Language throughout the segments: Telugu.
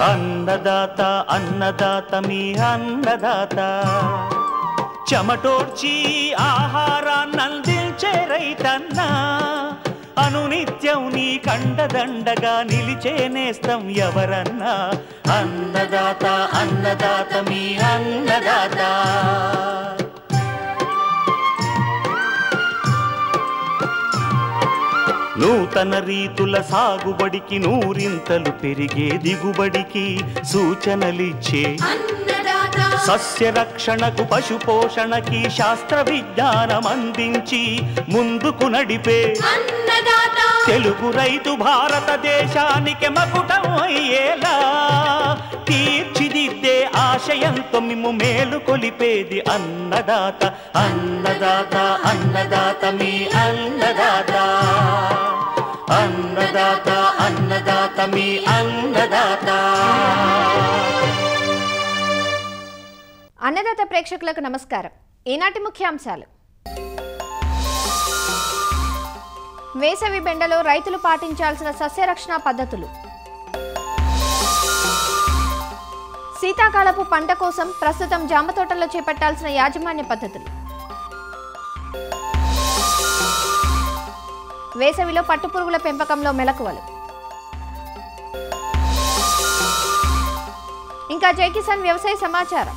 అన్నదాత అన్నదాత మీ అన్నదాత చెమటోడ్చి ఆహారాన్నందించే రైతన్నా అనునిత్యం నీ కండదండగా నిలిచే నేస్తం ఎవరన్నా అన్నదాత అన్నదాత మీ అన్నదాత నూతన రీతుల సాగుబడికి నూరింతలు పెరిగే దిగుబడికి సూచనలిచ్చే సస్య రక్షణకు పశు పోషణకి శాస్త్ర విజ్ఞానం అందించి ముందుకు నడిపే తెలుగు రైతు భారతదేశానికి మకుటం అయ్యేలా తీర్చిదిద్దే ఆశయంతో మిమ్ము మేలు కొలిపేది అన్నదాత అన్నదాత అన్నదాత మీ అన్నదాత అన్నదాత అన్నదాత మీ అన్నదాత. అన్నదాత ప్రేక్షకులకు నమస్కారం. ఈనాటి ముఖ్యాంశాలు: వేసవి బెండలో రైతులు పాటించాల్సిన సస్యరక్షణ పద్ధతులు, శీతాకాలపు పంట కోసం ప్రస్తుతం జామ తోటల్లో చేపట్టాల్సిన యాజమాన్య పద్ధతులు, వేసవిలో పట్టుపురుగుల పెంపకంలో మెలకువలు, ఇంకా జై కిసాన్ వ్యవసాయ సమాచారం.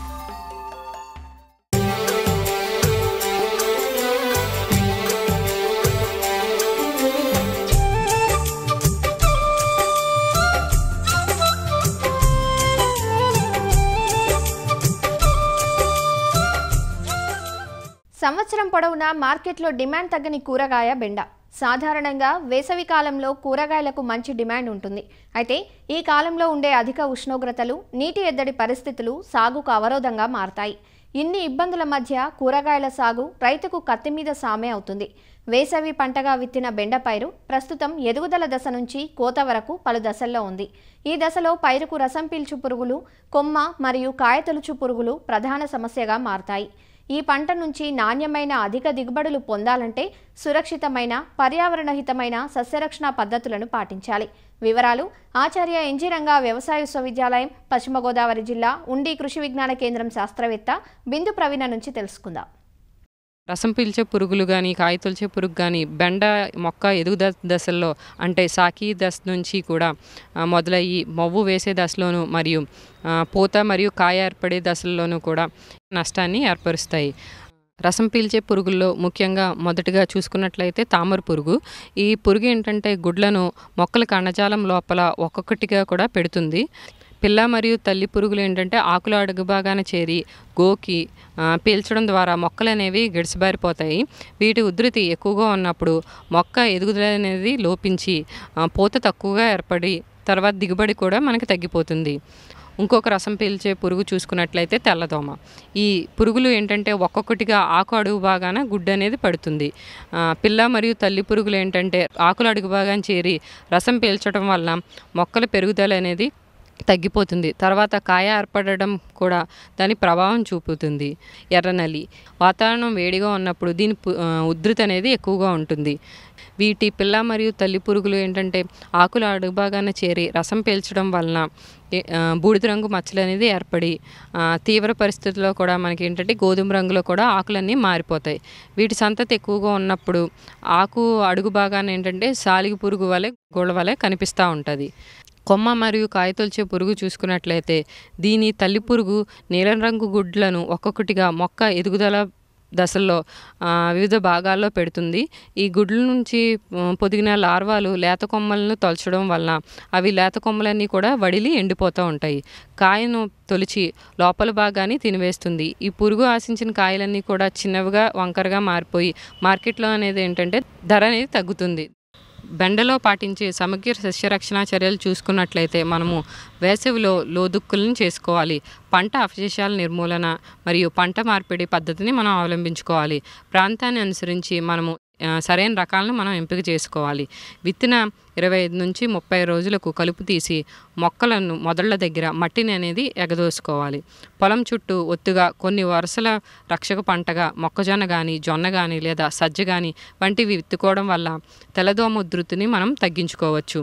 సంవత్సరం పొడవునా మార్కెట్లో డిమాండ్ తగ్గని కూరగాయ బెండ. సాధారణంగా వేసవి కాలంలో కూరగాయలకు మంచి డిమాండ్ ఉంటుంది. అయితే ఈ కాలంలో ఉండే అధిక ఉష్ణోగ్రతలు, నీటి ఎద్దడి పరిస్థితులు సాగుకు అవరోధంగా మారతాయి. ఇన్ని ఇబ్బందుల మధ్య కూరగాయల సాగు రైతుకు కత్తి మీద సామే అవుతుంది. వేసవి పంటగా విత్తిన బెండ పైరు ప్రస్తుతం ఎదుగుదల దశ నుంచి కోత వరకు పలు దశల్లో ఉంది. ఈ దశలో పైరుకు రసం పీల్చు పురుగులు, కొమ్మ మరియు కాయతొలుచు పురుగులు ప్రధాన సమస్యగా మారతాయి. ఈ పంట నుంచి నాణ్యమైన అధిక దిగుబడులు పొందాలంటే సురక్షితమైన, పర్యావరణహితమైన సస్యరక్షణ పద్ధతులను పాటించాలి. వివరాలు ఆచార్య ఎన్జీ రంగా వ్యవసాయ విశ్వవిద్యాలయం, పశ్చిమ గోదావరి జిల్లా ఉండి కృషి విజ్ఞాన కేంద్రం శాస్త్రవేత్త బిందు ప్రవీణ నుంచి తెలుసుకుందాం. రసం పీల్చే పురుగులు కానీ, కాయతొలిచే పురుగు కానీ బెండ మొక్క ఎదుగు దశల్లో అంటే సాకి దశ నుంచి కూడా మొదలయ్యి మొవ్వు వేసే దశలోను మరియు పూత మరియు కాయ ఏర్పడే దశల్లోనూ కూడా నష్టాన్ని ఏర్పరుస్తాయి. రసం పీల్చే పురుగుల్లో ముఖ్యంగా మొదటిగా చూసుకున్నట్లయితే తామర పురుగు. ఈ పురుగు ఏంటంటే గుడ్లను మొక్కల కణజాలం లోపల ఒక్కొక్కటిగా కూడా పెడుతుంది. పిల్ల మరియు తల్లి పురుగులు ఏంటంటే ఆకుల అడుగు భాగాన చేరి గోకి పీల్చడం ద్వారా మొక్కలు అనేవి గిడిసిబారిపోతాయి. వీటి ఉధృతి ఎక్కువగా ఉన్నప్పుడు మొక్క ఎదుగుదల అనేది లోపించి పూత తక్కువగా ఏర్పడి తర్వాత దిగుబడి కూడా మనకి తగ్గిపోతుంది. ఇంకొక రసం పీల్చే పురుగు చూసుకున్నట్లయితే తెల్లదోమ. ఈ పురుగులు ఏంటంటే ఒక్కొక్కటిగా ఆకు అడుగు భాగాన గుడ్డు అనేది పడుతుంది. పిల్ల మరియు తల్లి పురుగులు ఏంటంటే ఆకుల అడుగు భాగాన చేరి రసం పీల్చడం వల్ల మొక్కల పెరుగుదల అనేది తగ్గిపోతుంది. తర్వాత కాయ ఏర్పడడం కూడా దాని ప్రభావం చూపుతుంది. ఎర్రనల్లి వాతావరణం వేడిగా ఉన్నప్పుడు దీని ఉధృతి అనేది ఎక్కువగా ఉంటుంది. వీటి పిల్ల మరియు తల్లి పురుగులు ఏంటంటే ఆకుల అడుగుభాగాన చేరి రసం పీల్చడం వలన బూడిద రంగు మచ్చలు అనేది ఏర్పడి తీవ్ర పరిస్థితుల్లో కూడా మనకి ఏంటంటే గోధుమ రంగులో కూడా ఆకులన్నీ మారిపోతాయి. వీటి సంతతి ఎక్కువగా ఉన్నప్పుడు ఆకు అడుగు భాగాన ఏంటంటే సాలిగి పురుగు వలె గోళ్ళ వలె కనిపిస్తూ ఉంటుంది. కొమ్మ మరియు కాయతొలిచే పురుగు చూసుకున్నట్లయితే దీని తల్లి పురుగు నీలం రంగు గుడ్లను ఒక్కొక్కటిగా మొక్క ఎదుగుదల దశల్లో వివిధ భాగాల్లో పెడుతుంది. ఈ గుడ్ల నుంచి పొదిగిన లార్వాలు లేత కొమ్మలను తొలచడం వలన అవి లేత కొమ్మలన్నీ కూడా వడిలి ఎండిపోతూ ఉంటాయి. కాయను తొలిచి లోపల భాగాన్ని తినివేస్తుంది. ఈ పురుగు ఆశించిన కాయలన్నీ కూడా చిన్నవిగా వంకరగా మారిపోయి మార్కెట్లో అనేది ఏంటంటే ధర అనేది తగ్గుతుంది. బెండలో పాటించే సమగ్ర సస్యరక్షణ చర్యలు చూసుకున్నట్లయితే మనము వేసవిలో లోదుక్కులను చేసుకోవాలి. పంట అవశేషాల నిర్మూలన మరియు పంట మార్పిడి పద్ధతిని మనం అవలంబించుకోవాలి. ప్రాంతాన్ని అనుసరించి మనము సరైన రకాలను మనం ఎంపిక చేసుకోవాలి. విత్తిన 25 నుంచి 30 రోజులకు కలుపు తీసి మొక్కలను మొదళ్ల దగ్గర మట్టిని అనేది ఎగదోసుకోవాలి. పొలం చుట్టూ ఒత్తుగా కొన్ని వరుసల రక్షక పంటగా మొక్కజొన్న కానీ, జొన్న కానీ లేదా సజ్జ కానీ వంటివి విత్తుకోవడం వల్ల తెల్లదోమ ఉధృతిని మనం తగ్గించుకోవచ్చు.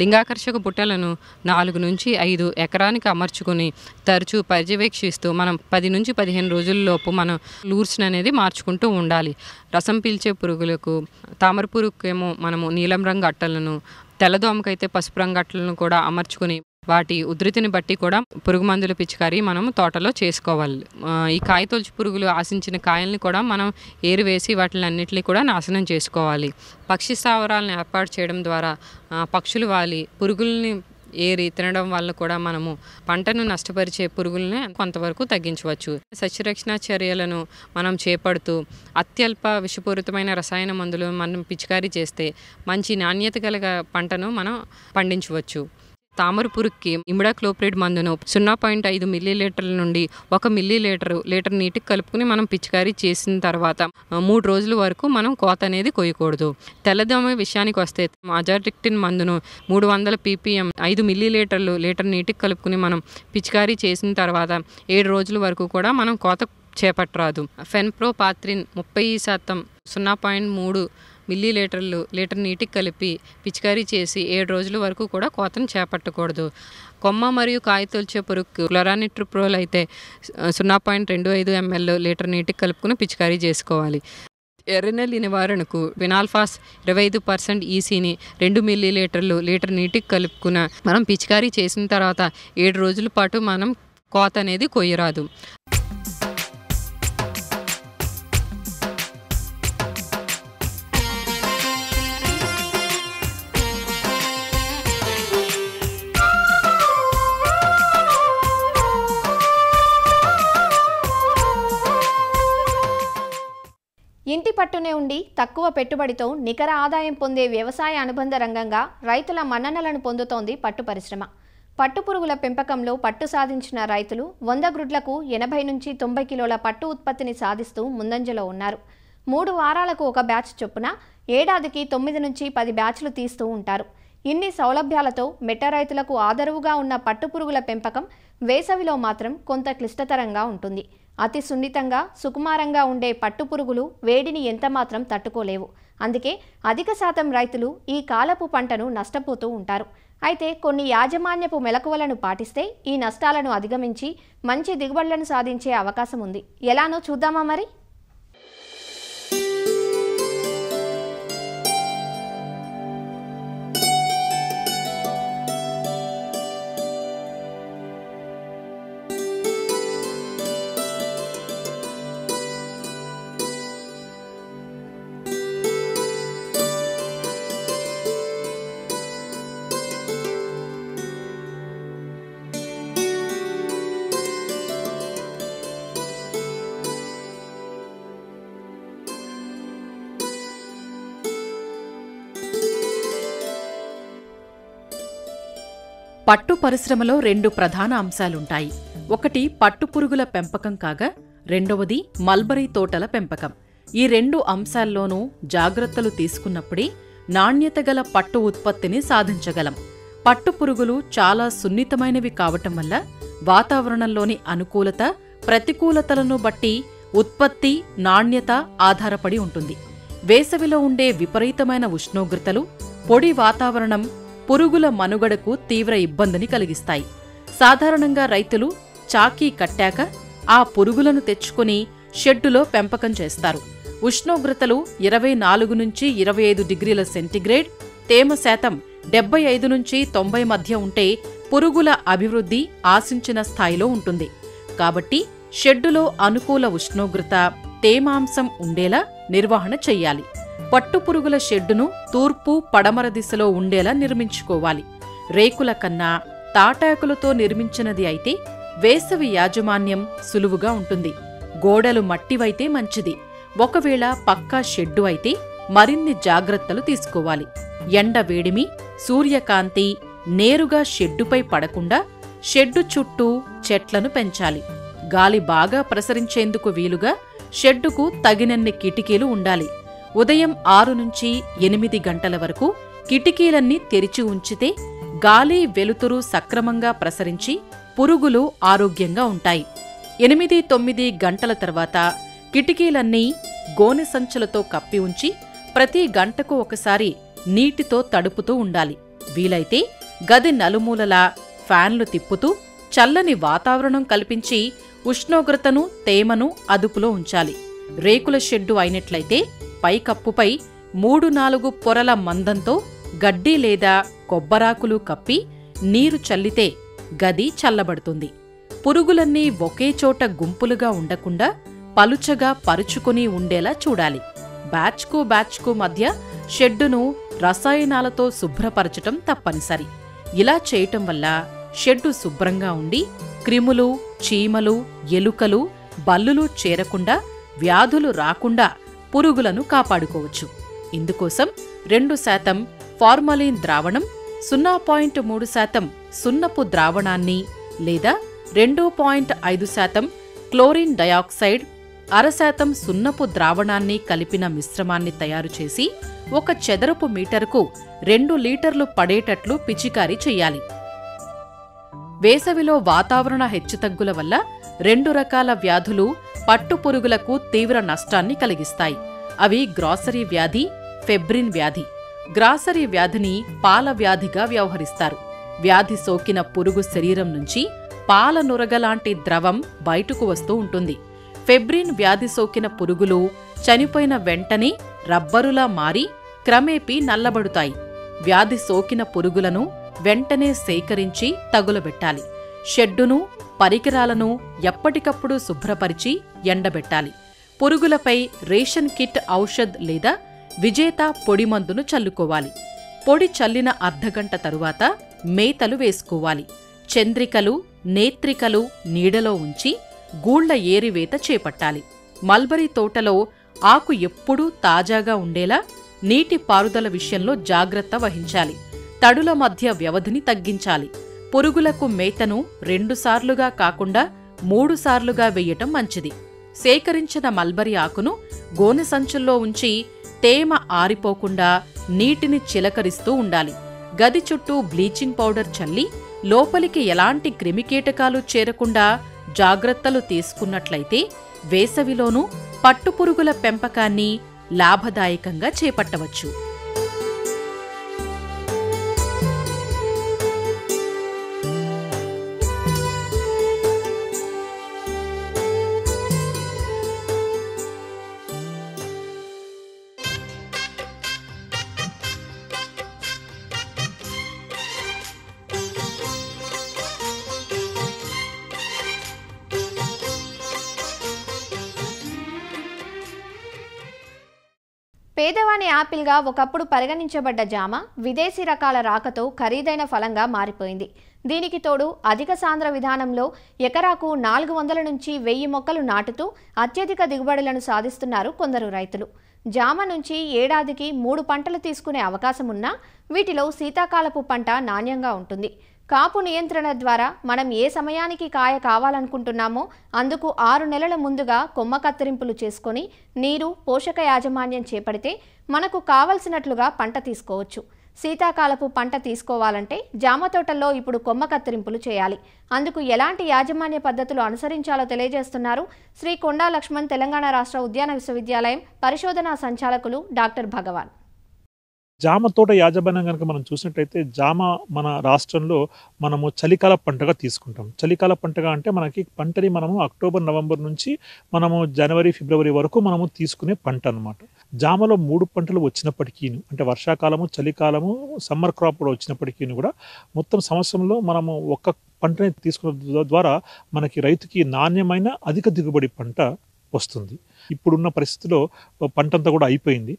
లింగాకర్షక బుట్టలను 4 నుంచి 5 ఎకరానికి అమర్చుకుని తరచూ పర్యవేక్షిస్తూ మనం 10 నుంచి 15 రోజుల్లోపు మనం లూర్స్ని అనేది మార్చుకుంటూ ఉండాలి. రసం పీల్చే పురుగులకు తామర పురుగుకేమో మనము నీలం రంగు అట్టలను, తెల్లదోమకైతే పసుపు రంగు అట్టలను కూడా అమర్చుకుని వాటి ఉధృతిని బట్టి కూడా పురుగు మందుల పిచికారీ మనం తోటలో చేసుకోవాలి. ఈ కాయతొలుచు పురుగులు ఆశించిన కాయల్ని కూడా మనం ఏరివేసి వాటిని అన్నింటినీ కూడా నాశనం చేసుకోవాలి. పక్షి స్థావరాలను ఏర్పాటు చేయడం ద్వారా పక్షులు వాలి పురుగుల్ని ఏరి తినడం వల్ల కూడా మనము పంటను నష్టపరిచే పురుగుల్ని కొంతవరకు తగ్గించవచ్చు. సస్యరక్షణ చర్యలను మనం చేపడుతూ అత్యల్ప విషపూరితమైన రసాయన మందులు మనం పిచికారీ చేస్తే మంచి నాణ్యత గల పంటను మనం పండించవచ్చు. తామర పురుగుకి ఇమిడాక్లోప్రిడ్ మందును 0.5 మిల్లీలీటర్ల నుండి 1 లీటర్ నీటికి కలుపుకుని మనం పిచికారీ చేసిన తర్వాత 3 రోజుల వరకు మనం కోత అనేది కొయ్యకూడదు. తెల్లదోమ విషయానికి వస్తే అజాడిక్టిన్ మందును 300 ppm 5 లీటర్ నీటికి కలుపుకుని మనం పిచికారీ చేసిన తర్వాత 7 రోజుల వరకు కూడా మనం కోత చేపట్టరాదు. ఫెన్ప్రోపాత్రిన్ 30% 0.3 లీటర్ నీటికి కలిపి పిచికారీ చేసి 7 రోజుల వరకు కూడా కోతను చేపట్టకూడదు. కొమ్మ మరియు కాయతొలిచే పురుగుకు క్లోరానిట్రిప్రోల్ అయితే 0.25 ml లీటర్ నీటికి కలుపుకుని పిచికారీ చేసుకోవాలి. ఎర్రనెల్లి నివారణకు వినాల్ఫాస్ 25% ఈసీని 2 లీటర్ నీటికి కలుపుకున్న మనం పిచికారీ చేసిన తర్వాత 7 రోజుల పాటు మనం కోత అనేది కొయ్యరాదు. ఇంటి పట్టునే ఉండి తక్కువ పెట్టుబడితో నికర ఆదాయం పొందే వ్యవసాయ అనుబంధ రంగంగా రైతుల మన్ననలను పొందుతోంది పట్టు పరిశ్రమ. పట్టుపురుగుల పెంపకంలో పట్టు సాధించిన రైతులు 100 గ్రుడ్లకు 80 నుంచి 90 కిలోల పట్టు ఉత్పత్తిని సాధిస్తూ ముందంజలో ఉన్నారు. 3 వారాలకు ఒక బ్యాచ్ చొప్పున ఏడాదికి 9 నుంచి 10 బ్యాచ్లు తీస్తూ ఉంటారు. ఇన్ని సౌలభ్యాలతో మెట్ట రైతులకు ఆదరువుగా ఉన్న పట్టుపురుగుల పెంపకం వేసవిలో మాత్రం కొంత క్లిష్టతరంగా ఉంటుంది. అతి సున్నితంగా సుకుమారంగా ఉండే పట్టుపురుగులు వేడిని ఎంతమాత్రం తట్టుకోలేవు. అందుకే అధిక శాతం రైతులు ఈ కాలపు పంటను నష్టపోతూ ఉంటారు. అయితే కొన్ని యాజమాన్యపు మెలకువలను పాటిస్తే ఈ నష్టాలను అధిగమించి మంచి దిగుబడులను సాధించే అవకాశం ఉంది. ఎలానో చూద్దామా మరి? పట్టు పరిశ్రమలో 2 ప్రధాన అంశాలుంటాయి. ఒకటి పట్టుపురుగుల పెంపకం కాగా రెండవది మల్బరీ తోటల పెంపకం. ఈ 2 అంశాల్లోనూ జాగ్రత్తలు తీసుకున్నప్పుడే నాణ్యత గల పట్టు ఉత్పత్తిని సాధించగలం. పట్టుపురుగులు చాలా సున్నితమైనవి కావటం వల్ల వాతావరణంలోని అనుకూలత, ప్రతికూలతలను బట్టి ఉత్పత్తి, నాణ్యత ఆధారపడి ఉంటుంది. వేసవిలో ఉండే విపరీతమైన ఉష్ణోగ్రతలు, పొడి వాతావరణం పురుగుల మనుగడకు తీవ్ర ఇబ్బందిని కలిగిస్తాయి. సాధారణంగా రైతులు చాకీ కట్టాక ఆ పురుగులను తెచ్చుకుని షెడ్డులో పెంపకం చేస్తారు. ఉష్ణోగ్రతలు 24 నుంచి 25 డిగ్రీల సెంటీగ్రేడ్, తేమ శాతం 75 నుంచి 90 మధ్య ఉంటే పురుగుల అభివృద్ధి ఆశించిన స్థాయిలో ఉంటుంది. కాబట్టి షెడ్డులో అనుకూల ఉష్ణోగ్రత, తేమాంశం ఉండేలా నిర్వహణ చెయ్యాలి. పట్టుపురుగుల షెడ్డును తూర్పు, పడమర దిశలో ఉండేలా నిర్మించుకోవాలి. రేకుల కన్నా తాటాకులతో నిర్మించినది అయితే వేసవి యాజమాన్యం సులువుగా ఉంటుంది. గోడలు మట్టివైతే మంచిది. ఒకవేళ పక్కా షెడ్డు అయితే మరిన్ని జాగ్రత్తలు తీసుకోవాలి. ఎండ వేడిమి, సూర్యకాంతి నేరుగా షెడ్డుపై పడకుండా షెడ్డు చుట్టూ చెట్లను పెంచాలి. గాలి బాగా ప్రసరించేందుకు వీలుగా షెడ్డుకు తగినన్ని కిటికీలు ఉండాలి. ఉదయం 6 నుంచి 8 గంటల వరకు కిటికీలన్నీ తెరిచి ఉంచితే గాలి, వెలుతురు సక్రమంగా ప్రసరించి పురుగులు ఆరోగ్యంగా ఉంటాయి. 8-9 గంటల తర్వాత కిటికీలన్నీ గోనె సంచులతో కప్పి ఉంచి ప్రతి గంటకు ఒకసారి నీటితో తడుపుతూ ఉండాలి. వీలైతే గది నలుమూలలా ఫ్యాన్లు తిప్పుతూ చల్లని వాతావరణం కల్పించి ఉష్ణోగ్రతను తేమను అదుపులో ఉంచాలి. రేకుల షెడ్డు అయినట్లయితే పైకప్పుపై 3-4 పొరల మందంతో గడ్డి లేదా కొబ్బరాకులు కప్పి నీరు చల్లితే గది చల్లబడుతుంది. పురుగులన్నీ ఒకే చోట గుంపులుగా ఉండకుండా పలుచగా పరుచుకుని ఉండేలా చూడాలి. బ్యాచ్కు మధ్య షెడ్డును రసాయనాలతో శుభ్రపరచటం తప్పనిసరి. ఇలా చేయటం వల్ల షెడ్డు శుభ్రంగా ఉండి క్రిములు, చీమలు, ఎలుకలు, బల్లులు చేరకుండా వ్యాధులు రాకుండా పురుగులను కాపాడుకోవచ్చు. ఇందుకోసం 2% ఫార్మలిన్ ద్రావణం, 0.3% సున్నపు ద్రావణాన్ని లేదా 2.5% క్లోరిన్ డయాక్సైడ్, 0.5% సున్నపు ద్రావణాన్ని కలిపిన మిశ్రమాన్ని తయారు చేసి 1 చదరపు మీటరుకు 2 లీటర్లు పడేటట్లు పిచికారీ చెయ్యాలి. వేసవిలో వాతావరణ హెచ్చుతగ్గుల వల్ల 2 రకాల వ్యాధులు పట్టుపురుగులకు తీవ్ర నష్టాన్ని కలిగిస్తాయి. అవి గ్రాసరీ వ్యాధి, ఫెబ్రిన్ వ్యాధి. గ్రాసరీ వ్యాధిని పాల వ్యాధిగా వ్యవహరిస్తారు. వ్యాధి సోకిన పురుగు శరీరం నుంచి పాల నురగలాంటి ద్రవం బయటకు వస్తూ ఉంటుంది. ఫెబ్రిన్ వ్యాధి సోకిన పురుగులు చనిపోయిన వెంటనే రబ్బరులా మారి క్రమేపీ నల్లబడుతాయి. వ్యాధి సోకిన పురుగులను వెంటనే సేకరించి తగులబెట్టాలి. షెడ్డును, పరికరాలను ఎప్పటికప్పుడు శుభ్రపరిచి ఎండబెట్టాలి. పురుగులపై రేషన్ కిట్ ఔషధ్ లేదా విజేత పొడి మందును చల్లుకోవాలి. పొడి చల్లిన అర్ధగంట తరువాత మేతలు వేసుకోవాలి. చంద్రికలు, నేత్రికలు నీడలో ఉంచి గూళ్ల ఏరివేత చేపట్టాలి. మల్బరీ తోటలో ఆకు ఎప్పుడూ తాజాగా ఉండేలా నీటి పారుదల విషయంలో జాగ్రత్త వహించాలి. తడుల మధ్య వ్యవధిని తగ్గించాలి. పురుగులకు మేతను 2 సార్లుగా కాకుండా 3 సార్లుగా వెయ్యటం మంచిది. సేకరించిన మల్బరీ ఆకును గోనె సంచుల్లో ఉంచి తేమ ఆరిపోకుండా నీటిని చిలకరిస్తూ ఉండాలి. గది చుట్టూ బ్లీచింగ్ పౌడర్ చల్లి లోపలికి ఎలాంటి క్రిమికీటకాలు చేరకుండా జాగ్రత్తలు తీసుకున్నట్లయితే వేసవిలోనూ పట్టుపురుగుల పెంపకాన్ని లాభదాయకంగా చేపట్టవచ్చు. పేదవాని యాపిల్గా ఒకప్పుడు పరిగణించబడ్డ జామ విదేశీ రకాల రాకతో ఖరీదైన ఫలంగా మారిపోయింది. దీనికి తోడు అధిక సాంద్ర విధానంలో ఎకరాకు 400 నుంచి 1000 మొక్కలు నాటుతూ అత్యధిక దిగుబడులను సాధిస్తున్నారు కొందరు రైతులు. జామ నుంచి ఏడాదికి 3 పంటలు తీసుకునే అవకాశం ఉన్నా వీటిలో శీతాకాలపు పంట నాణ్యంగా ఉంటుంది. కాపు నియంత్రణ ద్వారా మనం ఏ సమయానికి కాయ కావాలనుకుంటున్నామో అందుకు 6 నెలల ముందుగా కొమ్మ కత్తిరింపులు చేసుకొని నీరు, పోషక యాజమాన్యం చేపడితే మనకు కావలసినట్లుగా పంట తీసుకోవచ్చు. శీతాకాలపు పంట తీసుకోవాలంటే జామ తోటల్లో ఇప్పుడు కొమ్మ కత్తిరింపులు చేయాలి. అందుకు ఎలాంటి యాజమాన్య పద్ధతులు అనుసరించాలో తెలియజేస్తున్నారు శ్రీ కొండా లక్ష్మణ్ తెలంగాణ రాష్ట్ర ఉద్యాన విశ్వవిద్యాలయం పరిశోధనా సంచాలకులు డాక్టర్ భగవాన్. జామ తోట యాజమాన్యం కనుక మనం చూసినట్టయితే జామ మన రాష్ట్రంలో మనము చలికాల పంటగా తీసుకుంటాం. చలికాల పంటగా అంటే మనకి పంటని మనము అక్టోబర్, నవంబర్ నుంచి మనము జనవరి, ఫిబ్రవరి వరకు మనము తీసుకునే పంట అన్నమాట. జామలో 3 పంటలు వచ్చినప్పటికీ అంటే వర్షాకాలము, చలికాలము, సమ్మర్ క్రాప్ కూడా వచ్చినప్పటికీ కూడా మొత్తం సంవత్సరంలో మనము ఒక్క పంటని తీసుకున్న ద్వారా మనకి రైతుకి నాణ్యమైన అధిక దిగుబడి పంట వస్తుంది. ఇప్పుడున్న పరిస్థితిలో పంటంతా కూడా అయిపోయింది.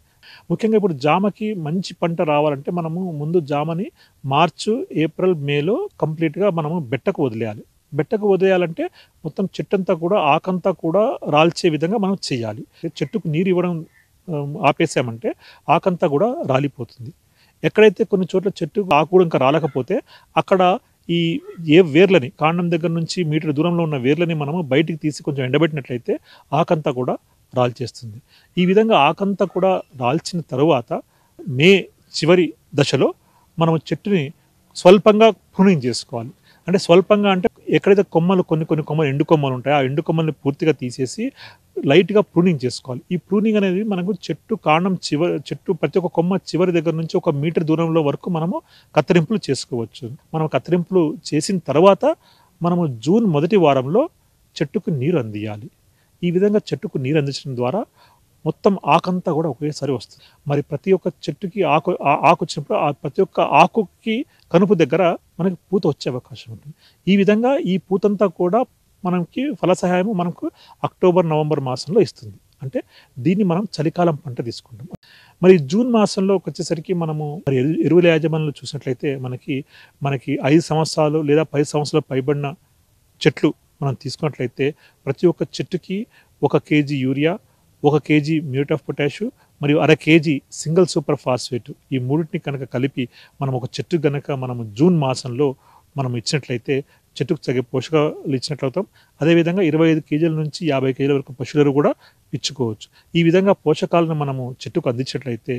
ముఖ్యంగా ఇప్పుడు జామకి మంచి పంట రావాలంటే మనము ముందు జామని మార్చు, ఏప్రిల్, మేలో కంప్లీట్గా మనము బెట్టకు వదిలేయాలి. బెట్టకు వదిలేయాలంటే మొత్తం చెట్టంతా కూడా, ఆకంతా కూడా రాల్చే విధంగా మనం చేయాలి. చెట్టుకు నీరు ఇవ్వడం ఆపేసామంటే ఆకంతా కూడా రాలిపోతుంది. ఎక్కడైతే కొన్ని చోట్ల చెట్టు ఆకు కూడా ఇంకా రాలకపోతే అక్కడ ఈ వేర్లని, కాండం దగ్గర నుంచి మీటర్ దూరంలో ఉన్న వేర్లని మనము బయటికి తీసి కొంచెం ఎండబెట్టినట్లయితే ఆకంతా కూడా రాల్చేస్తుంది. ఈ విధంగా ఆకంతా కూడా రాల్చిన తరువాత మే చివరి దశలో మనం చెట్టుని స్వల్పంగా ప్రూనింగ్ చేసుకోవాలి. అంటే స్వల్పంగా అంటే ఎక్కడైతే కొమ్మలు కొన్ని కొమ్మలు ఎండు కొమ్మలు ఉంటాయో ఆ ఎండు కొమ్మల్ని పూర్తిగా తీసేసి లైట్గా ప్రూనింగ్ చేసుకోవాలి. ఈ ప్రూనింగ్ అనేది మనకు చెట్టు ప్రతి ఒక్క కొమ్మ చివరి దగ్గర నుంచి 1 మీటర్ దూరంలో వరకు మనము కత్తిరింపులు చేసుకోవచ్చు. మనం కత్తిరింపులు చేసిన తర్వాత మనము జూన్ మొదటి వారంలో చెట్టుకు నీరు అందియాలి. ఈ విధంగా చెట్టుకు నీరు అందించడం ద్వారా మొత్తం ఆకంతా కూడా ఒకేసారి వస్తుంది. మరి ప్రతి ఒక్క చెట్టుకి ఆకు వచ్చినప్పుడు ఆ ప్రతి ఒక్క ఆకుకి కనుపు దగ్గర మనకి పూత వచ్చే అవకాశం ఉంటుంది. ఈ విధంగా ఈ పూతంతా కూడా మనకి ఫల సహాయము మనకు అక్టోబర్ నవంబర్ మాసంలో ఇస్తుంది. అంటే దీన్ని మనం చలికాలం పంట తీసుకుంటాం. మరి జూన్ మాసంలోకి వచ్చేసరికి మనము మరి ఎరువుల యాజమాన్యంలో చూసినట్లయితే మనకి 5 సంవత్సరాలు లేదా 10 సంవత్సరాలు పైబడిన చెట్లు మనం తీసుకున్నట్లయితే ప్రతి ఒక్క చెట్టుకి 1 KG urea, 1 KG muriate of potash మరియు 1/2 కేజీ సింగిల్ సూపర్ ఫాస్ఫేట్ ఈ మూడింటిని కనుక కలిపి మనం ఒక చెట్టు కనుక మనము జూన్ మాసంలో మనం ఇచ్చినట్లయితే చెట్టుకు తగ్గ పోషకాలు ఇచ్చినట్లవుతాం. అదేవిధంగా 25 కేజీల నుంచి 50 కేజీల వరకు పశువులు కూడా ఇచ్చుకోవచ్చు. ఈ విధంగా పోషకాలను మనము చెట్టుకు అందించినట్లయితే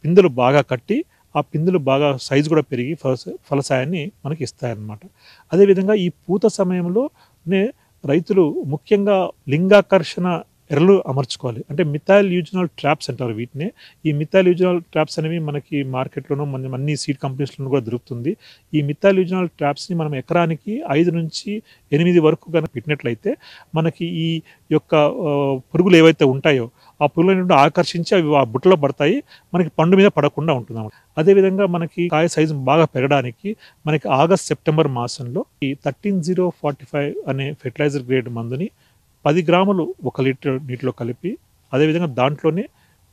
పిందెలు బాగా కట్టి ఆ పిందెలు బాగా సైజు కూడా పెరిగి ఫలసాయాన్ని మనకి ఇస్తాయన్నమాట. అదేవిధంగా ఈ పూత సమయంలోనే రైతులు ముఖ్యంగా లింగాకర్షణ ఎరలు అమర్చుకోవాలి. అంటే మిథైల్ యూజినాల్ ట్రాప్స్ అంటారు వీటిని. ఈ మిథైల్ యూజినాల్ ట్రాప్స్ అనేవి మనకి మార్కెట్లోనూ అన్ని సీడ్ కంపెనీస్లోనూ కూడా దొరుకుతుంది. ఈ మిథైల్ యూజినాల్ ట్రాప్స్ని మనం ఎకరానికి 5 నుంచి 8 వరకు కనుక పెట్టినట్లయితే మనకి ఈ యొక్క పురుగులు ఏవైతే ఉంటాయో ఆ పురుగులను ఆకర్షించి అవి ఆ బుట్టలో పడతాయి, మనకి పండు మీద పడకుండా ఉంటుంది. అదేవిధంగా మనకి కాయ సైజు బాగా పెరగడానికి మనకి ఆగస్ట్ సెప్టెంబర్ మాసంలో ఈ 13045 అనే ఫెర్టిలైజర్ గ్రేడ్ మందుని 10 గ్రాములు 1 లీటర్ నీటిలో కలిపి అదేవిధంగా దాంట్లోనే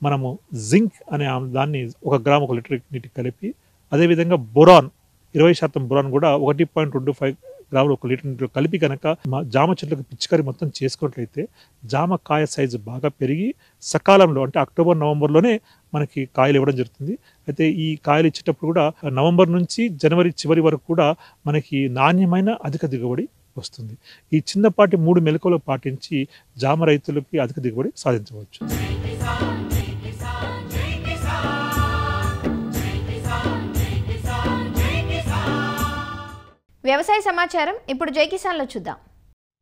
మనము జింక్ అనే దాన్ని 1 గ్రాము 1 లీటర్ నీటికి కలిపి అదేవిధంగా బొరాన్ 20% బొరాన్ కూడా 1.25 గ్రాములు 1 లీటర్ నీటిలో కలిపి కనుక జామ చెట్లకు పిచికారి మొత్తం చేసుకున్నట్లయితే జామ కాయ సైజు బాగా పెరిగి సకాలంలో అంటే అక్టోబర్ నవంబర్లోనే మనకి కాయలు ఇవ్వడం జరుగుతుంది. అయితే ఈ కాయలు ఇచ్చేటప్పుడు కూడా నవంబర్ నుంచి జనవరి చివరి వరకు కూడా మనకి నాణ్యమైన అధిక దిగుబడి వస్తుంది. ఈ చిన్నపాటి 3 మెలకువలు పాటించి జామ రైతులకి అధిక దిగుబడి సాధించవచ్చు. వ్యవసాయ సమాచారం ఇప్పుడు జై కిసాన్లో చూద్దాం.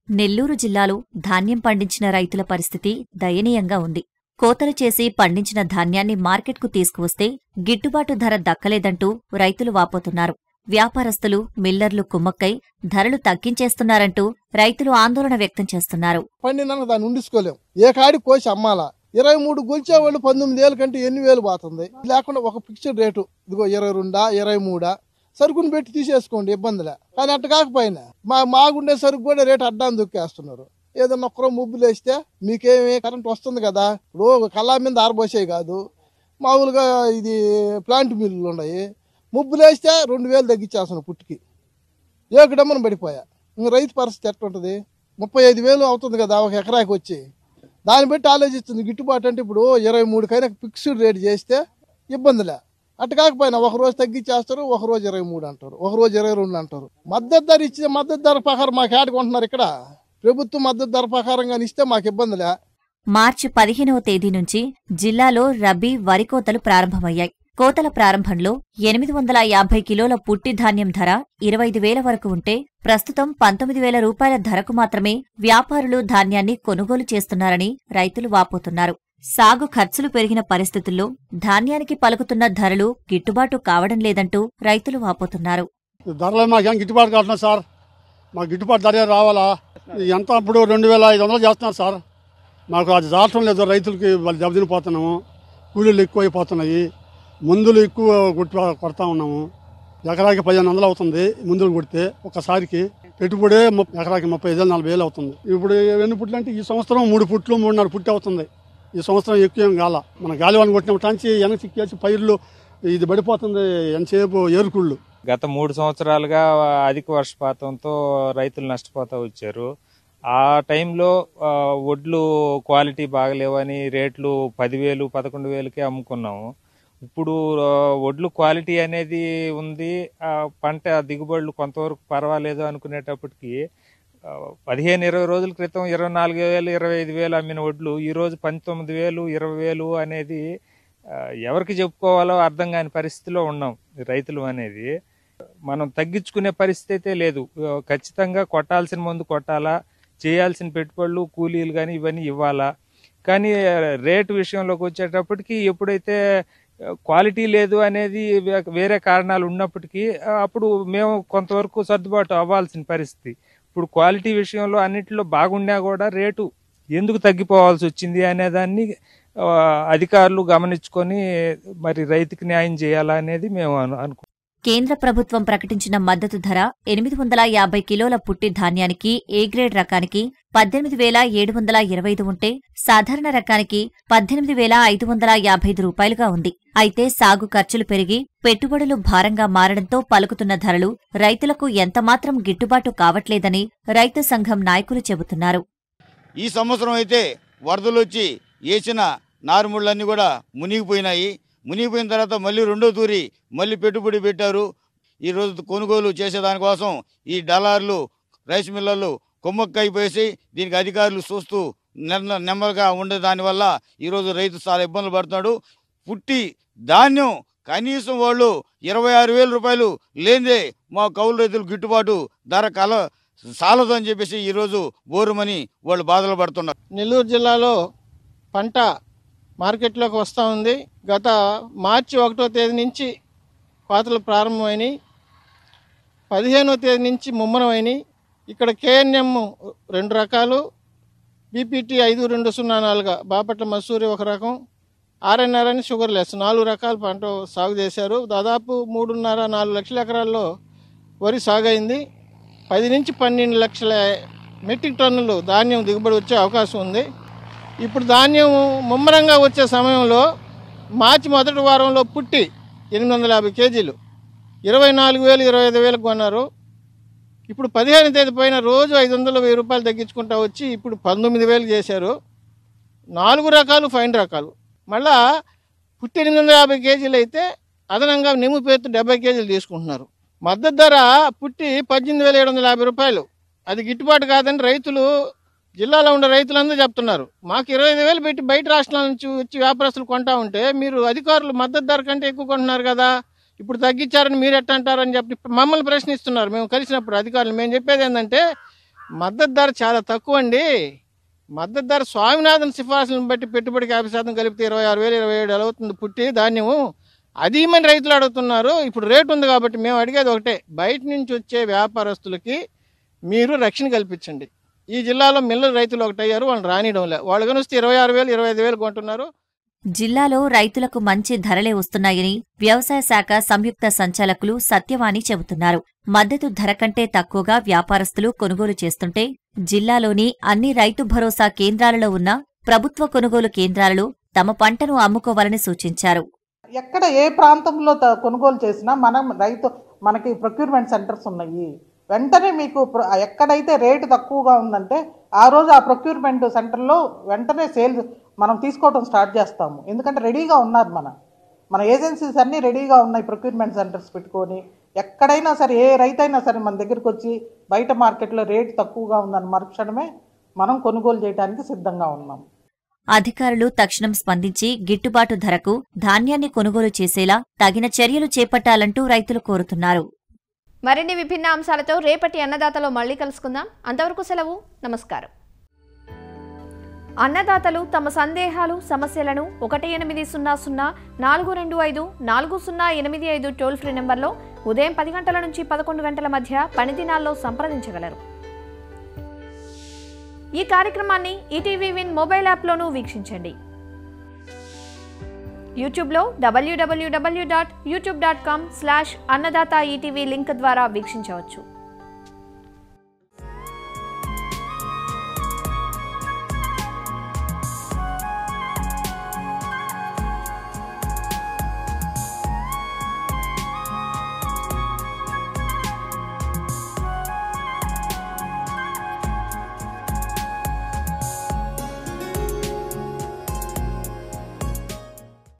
నెల్లూరు జిల్లాలో ధాన్యం పండించిన రైతుల పరిస్థితి దయనీయంగా ఉంది. కోతలు చేసి పండించిన ధాన్యాన్ని మార్కెట్కు తీసుకువస్తే గిట్టుబాటు ధర దక్కలేదంటూ రైతులు వాపోతున్నారు. వ్యాపారస్తులు, మిల్లర్లు కుమ్మక్కై ధరలు తగ్గించేస్తున్నారంటూ రైతులు ఆందోళన వ్యక్తం చేస్తున్నారు. పండినాక దాన్ని ఉండిసుకోలేం, ఏ కాడి కోసి అమ్మాలా. 23 గొలిచేవాళ్ళు 19,000 కంటే 8,000 పోతుంది. లేకుండా ఒక ఫిక్స్డ్ రేటు ఇదిగో 22, 23 సరుకుని పెట్టి తీసేసుకోండి, ఇబ్బందిలే. కానీ అట్ట కాకపోయినా మాగుండే సరుకు కూడా రేటు అడ్డాన్ని దొక్కేస్తున్నారు. ఏదన్నా ఒక్కరో ముబ్బులు వేస్తే మీకేమి కరెంట్ వస్తుంది కదా, ఇప్పుడు కళ్ళ మీద ఆరబోసేవి కాదు, మామూలుగా ఇది ప్లాంట్ మిల్లులు ఉన్నాయి. ముబ్బులు వేస్తే 2,000 తగ్గించేస్తున్నాను పుట్టికి, ఏకడమ్మను పడిపోయా. ఇంక రైతు పరిస్థితి ఎట్టుంటుంది? 35,000 అవుతుంది కదా ఒక ఎకరాకి వచ్చి. దాన్ని బట్టి ఆలోచిస్తుంది గిట్టుబాటు. అంటే ఇప్పుడు 23కైనా ఫిక్స్డ్ రేట్ చేస్తే ఇబ్బందిలే. అట్ట కాకపోయినా ఒకరోజు తగ్గించేస్తారు, ఒకరోజు 23 అంటారు, ఒకరోజు 22 అంటారు. మద్దతు ధర ఇచ్చే మద్దతు ధర ప్రకారం మాకు ఏడుకుంటున్నారు. ఇక్కడ ప్రభుత్వం మద్దతు ధర ప్రకారంగా ఇస్తే మాకు ఇబ్బందిలే. మార్చి 15వ తేదీ నుంచి జిల్లాలో రబీ వరి కోతలు ప్రారంభమయ్యాయి. కోతల ప్రారంభంలో 850 కిలోల పుట్టి ధాన్యం ధర 25,000 వరకు ఉంటే ప్రస్తుతం 19,000 రూపాయల ధరకు మాత్రమే వ్యాపారులు ధాన్యాన్ని కొనుగోలు చేస్తున్నారని రైతులు వాపోతున్నారు. సాగు ఖర్చులు పెరిగిన పరిస్థితుల్లో ధాన్యానికి పలుకుతున్న ధరలు గిట్టుబాటు కావడం లేదంటూ రైతులు వాపోతున్నారు. ధరలు మాకేం గిట్టుబాటు కావట్లేదు సార్, మాకు గిట్టుబాటు ధర రావాలా? ఎంత ఇప్పుడు 2,500 చేస్తున్నారు సార్, మాకు అది దాటం లేదు. రైతులకి వాళ్ళు దెబ్బతినిపోతున్నాము, కూలీలు ఎక్కువైపోతున్నాయి, మందులు ఎక్కువ కొడతా ఉన్నాము. ఎకరాకి 1500 అవుతుంది మందులు కొడితే ఒకసారికి. పెట్టుబడే ఎకరాకి 35,000-40,000 అవుతుంది. ఇప్పుడు ఎన్ని పుట్లు అంటే ఈ సంవత్సరం 3 పుట్లు 3.5 పుట్టి అవుతుంది. ఈ సంవత్సరం ఎక్కువ ఏం కాల. మన గాలివాన కొట్టినప్పటి వెనక్కి చిక్కేసి పైర్లు ఇది పడిపోతుంది, ఎంతసేపు ఏరుకుళ్ళు. గత 3 సంవత్సరాలుగా అధిక వర్షపాతంతో రైతులు నష్టపోతూ వచ్చారు. ఆ టైంలో వడ్లు క్వాలిటీ బాగలేవని రేట్లు 10,000, 11,000కే అమ్ముకున్నాము. ఇప్పుడు వడ్లు క్వాలిటీ అనేది ఉంది, పంట దిగుబడులు కొంతవరకు పర్వాలేదు అనుకునేటప్పటికి 15-20 రోజుల క్రితం 24,000, 25,000 అమ్మిన వడ్లు ఈరోజు 19,000, 20,000 అనేది ఎవరికి చెప్పుకోవాలో అర్థం కాని పరిస్థితిలో ఉన్నాం రైతులు అనేది. మనం తగ్గించుకునే పరిస్థితి లేదు. ఖచ్చితంగా కొట్టాల్సిన మందు కొట్టాలా, చేయాల్సిన పెట్టుబడులు కూలీలు కానీ ఇవన్నీ ఇవ్వాలా. కానీ రేటు విషయంలోకి వచ్చేటప్పటికి ఎప్పుడైతే క్వాలిటీ లేదు అనేది వేరే కారణాలు ఉన్నప్పటికీ అప్పుడు మేము కొంతవరకు సర్దుబాటు అవ్వాల్సిన పరిస్థితి. ఇప్పుడు క్వాలిటీ విషయంలో అన్నింటిలో బాగున్నా కూడా రేటు ఎందుకు తగ్గిపోవాల్సి వచ్చింది అనేదాన్ని అధికారులు గమనించుకొని మరి రైతుకి న్యాయం చేయాలా అనేది మేము అనుకుంటున్నాం. కేంద్ర ప్రభుత్వం ప్రకటించిన మద్దతు ధర 850 కిలోల పుట్టి ధాన్యానికి ఏ గ్రేడ్ రకానికి 18,725 ఉంటే సాధారణ రకానికి 18,555 రూపాయలుగా ఉంది. అయితే సాగు ఖర్చులు పెరిగి పెట్టుబడులు భారంగా మారడంతో పలుకుతున్న ధరలు రైతులకు ఎంతమాత్రం గిట్టుబాటు కావట్లేదని రైతు సంఘం నాయకులు చెబుతున్నారు. ఈ సంవత్సరం అయితే వరదలు వచ్చి వేసిన నారుముళ్ళన్నీ కూడా మునిగిపోయినాయి. మునిగిపోయిన తర్వాత మళ్ళీ రెండో తూరి మళ్ళీ పెట్టుబడి పెట్టారు. ఈరోజు కొనుగోలు చేసేదానికోసం ఈ డలార్లు రైస్ మిల్లర్లు కొమ్మక్కైపోయేసి దీనికి అధికారులు చూస్తూ నెమ్మదిగా ఉండే దానివల్ల ఈరోజు రైతు చాలా ఇబ్బందులు పడుతున్నాడు. పుట్టి ధాన్యం కనీసం వాళ్ళు 26,000 రూపాయలు లేదే మా కౌలు రైతులు గిట్టుబాటు ధర సాలదు అని చెప్పేసి ఈరోజు బోరుమని వాళ్ళు బాధలు పడుతున్నారు. నెల్లూరు జిల్లాలో పంట మార్కెట్లోకి వస్తూ ఉంది. గత మార్చి 1వ తేదీ నుంచి కోతలు ప్రారంభమైనవి, 15వ తేదీ నుంచి ముమ్మరమైనవి. ఇక్కడ కేఎన్ఎం 2 రకాలు, బీపీటీ 5204 బాపట్ల మసూరి ఒక రకం, ఆర్ఎన్ఆర్ అని షుగర్ లెస్ 4 రకాల పంట సాగు చేశారు. దాదాపు 3.5-4 లక్షల ఎకరాల్లో వరి సాగు అయింది. 10 నుంచి 12 లక్షల మెట్రిక్ టన్నులు ధాన్యం దిగుబడి వచ్చే అవకాశం ఉంది. ఇప్పుడు ధాన్యం ముమ్మరంగా వచ్చే సమయంలో మార్చి మొదటి వారంలో పుట్టి 850 కేజీలు 24,000 25,000 కొన్నారు. ఇప్పుడు 15వ తేదీ పైన రోజు 500-1000 రూపాయలు తగ్గించుకుంటా వచ్చి ఇప్పుడు 19,000 చేశారు. 4 రకాలు ఫైన్ రకాలు. మళ్ళా పుట్టి 850 కేజీలు అయితే అదనంగా నిమ్ము పేరుతో 70 కేజీలు తీసుకుంటున్నారు. మద్దతు ధర పుట్టి 18,750 రూపాయలు. అది గిట్టుబాటు కాదని రైతులు, జిల్లాలో ఉండే రైతులందరూ చెప్తున్నారు. మాకు 25,000 పెట్టి బయట రాష్ట్రాల నుంచి వచ్చి వ్యాపారస్తులు కొంటా ఉంటే మీరు అధికారులు మద్దతు ధర కంటే ఎక్కువ కొంటున్నారు కదా, ఇప్పుడు తగ్గించారని మీరు ఎట్ట అంటారని చెప్పి మమ్మల్ని ప్రశ్నిస్తున్నారు. మేము కలిసినప్పుడు అధికారులు మేము చెప్పేది ఏంటంటే మద్దతు ధర చాలా తక్కువ అండి. మద్దతు ధర స్వామినాథన్ సిఫార్సులను బట్టి పెట్టుబడికి 50% కలిపితే 26,000 27,000 అవుతుంది పుట్టి ధాన్యము. అది మన రైతులు అడుగుతున్నారు. ఇప్పుడు రేటు ఉంది కాబట్టి మేము అడిగేది ఒకటే, బయట నుంచి వచ్చే వ్యాపారస్తులకి మీరు రక్షణ కల్పించండి. ఈ జిల్లాలో మిల్లర్ రైతులు ఒకటయ్యారు, వాళ్ళు రానియడం లే. వాళ్ళు కనిస్తే 26,000 25,000 కొంటున్నారు. జిల్లాలో రైతులకు మంచి ధరలే వస్తున్నాయని వ్యవసాయ శాఖ సంయుక్త సంచాలకులు సత్యవాణి చెబుతున్నారు. మద్దతు ధర కంటే తక్కువగా వ్యాపారస్తులు కొనుగోలు చేస్తుంటే జిల్లాలోని అన్ని రైతు భరోసా కేంద్రాలలో ఉన్న ప్రభుత్వ కొనుగోలు కేంద్రాలలో తమ పంటను అమ్ముకోవాలని సూచించారు. ఎక్కడ ఏ ప్రాంతంలో కొనుగోలు చేసినా మనకి ప్రొక్యూర్మెంట్ సెంటర్స్ ఉన్నాయి. వెంటనే మీకు ఎక్కడైతే రేటు తక్కువగా ఉందంటే ఆ రోజు ఆ ప్రొక్యూర్మెంట్ సెంటర్లో వెంటనే సేల్స్ మనం తీసుకోవడం స్టార్ట్ చేస్తాము. ఎందుకంటే రెడీగా ఉన్నారు మన ఏజెన్సీస్ అన్నీ రెడీగా ఉన్నాయి. ప్రొక్యూర్మెంట్ సెంటర్స్ పెట్టుకొని ఎక్కడైనా సరే ఏ రైతైనా సరే మన దగ్గరికి వచ్చి బయట మార్కెట్లో రేటు తక్కువగా ఉందని మరుక్షణమే మనం కొనుగోలు చేయడానికి సిద్ధంగా ఉన్నాం. అధికారులు తక్షణం స్పందించి గిట్టుబాటు ధరకు ధాన్యాన్ని కొనుగోలు చేసేలా తగిన చర్యలు చేపట్టాలంటూ రైతులు కోరుతున్నారు. మరిన్ని విభిన్న అంశాలతో రేపటి అన్నదాతలో మళ్ళీ కలుసుకుందాం. అంతవరకు సెలవు. నమస్కారం. అన్నదాతలు తమ సందేహాలు, సమస్యలను 1800-425-4085 టోల్ ఫ్రీ నెంబర్లో ఉదయం 10 గంటల నుంచి 11 గంటల మధ్య పని దినాల్లో సంప్రదించగలరు. ఈ కార్యక్రమాన్ని ఈటీవీ విన్ మొబైల్ యాప్లోనూ వీక్షించండి. యూట్యూబ్లో www.youtube.com/annadata ETV లింక్ ద్వారా వీక్షించవచ్చు.